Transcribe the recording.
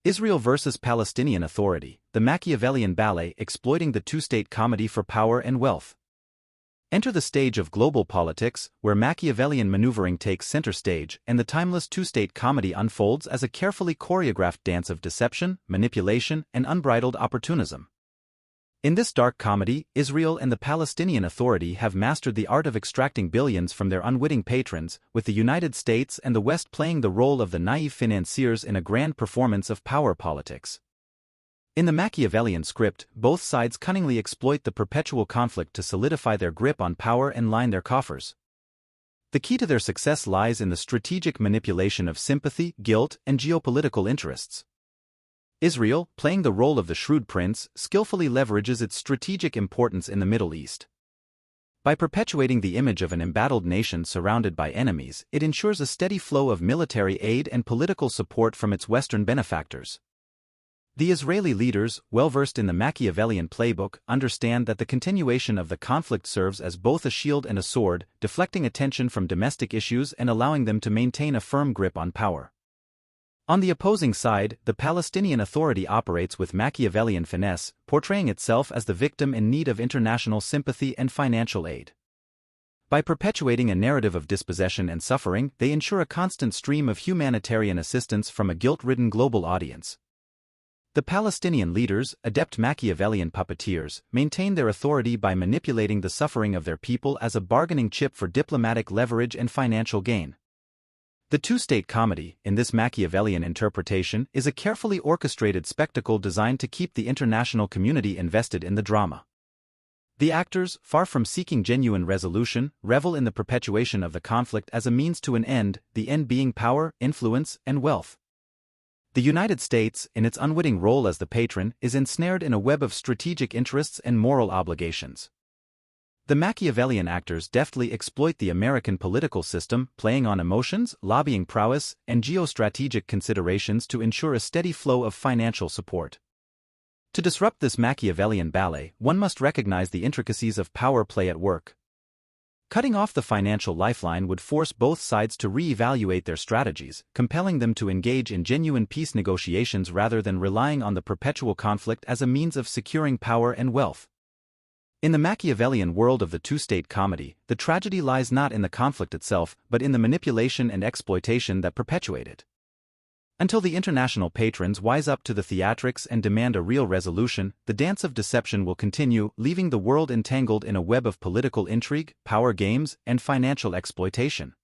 Israel versus Palestinian Authority, the Machiavellian ballet exploiting the two-state comedy for power and wealth. Enter the stage of global politics, where Machiavellian maneuvering takes center stage and the timeless two-state comedy unfolds as a carefully choreographed dance of deception, manipulation, and unbridled opportunism. In this dark comedy, Israel and the Palestinian Authority have mastered the art of extracting billions from their unwitting patrons, with the United States and the West playing the role of the naive financiers in a grand performance of power politics. In the Machiavellian script, both sides cunningly exploit the perpetual conflict to solidify their grip on power and line their coffers. The key to their success lies in the strategic manipulation of sympathy, guilt, and geopolitical interests. Israel, playing the role of the shrewd prince, skillfully leverages its strategic importance in the Middle East. By perpetuating the image of an embattled nation surrounded by enemies, it ensures a steady flow of military aid and political support from its Western benefactors. The Israeli leaders, well-versed in the Machiavellian playbook, understand that the continuation of the conflict serves as both a shield and a sword, deflecting attention from domestic issues and allowing them to maintain a firm grip on power. On the opposing side, the Palestinian Authority operates with Machiavellian finesse, portraying itself as the victim in need of international sympathy and financial aid. By perpetuating a narrative of dispossession and suffering, they ensure a constant stream of humanitarian assistance from a guilt-ridden global audience. The Palestinian leaders, adept Machiavellian puppeteers, maintain their authority by manipulating the suffering of their people as a bargaining chip for diplomatic leverage and financial gain. The two-state comedy, in this Machiavellian interpretation, is a carefully orchestrated spectacle designed to keep the international community invested in the drama. The actors, far from seeking genuine resolution, revel in the perpetuation of the conflict as a means to an end, the end being power, influence, and wealth. The United States, in its unwitting role as the patron, is ensnared in a web of strategic interests and moral obligations. The Machiavellian actors deftly exploit the American political system, playing on emotions, lobbying prowess, and geostrategic considerations to ensure a steady flow of financial support. To disrupt this Machiavellian ballet, one must recognize the intricacies of power play at work. Cutting off the financial lifeline would force both sides to re-evaluate their strategies, compelling them to engage in genuine peace negotiations rather than relying on the perpetual conflict as a means of securing power and wealth. In the Machiavellian world of the two-state comedy, the tragedy lies not in the conflict itself, but in the manipulation and exploitation that perpetuate it. Until the international patrons wise up to the theatrics and demand a real resolution, the dance of deception will continue, leaving the world entangled in a web of political intrigue, power games, and financial exploitation.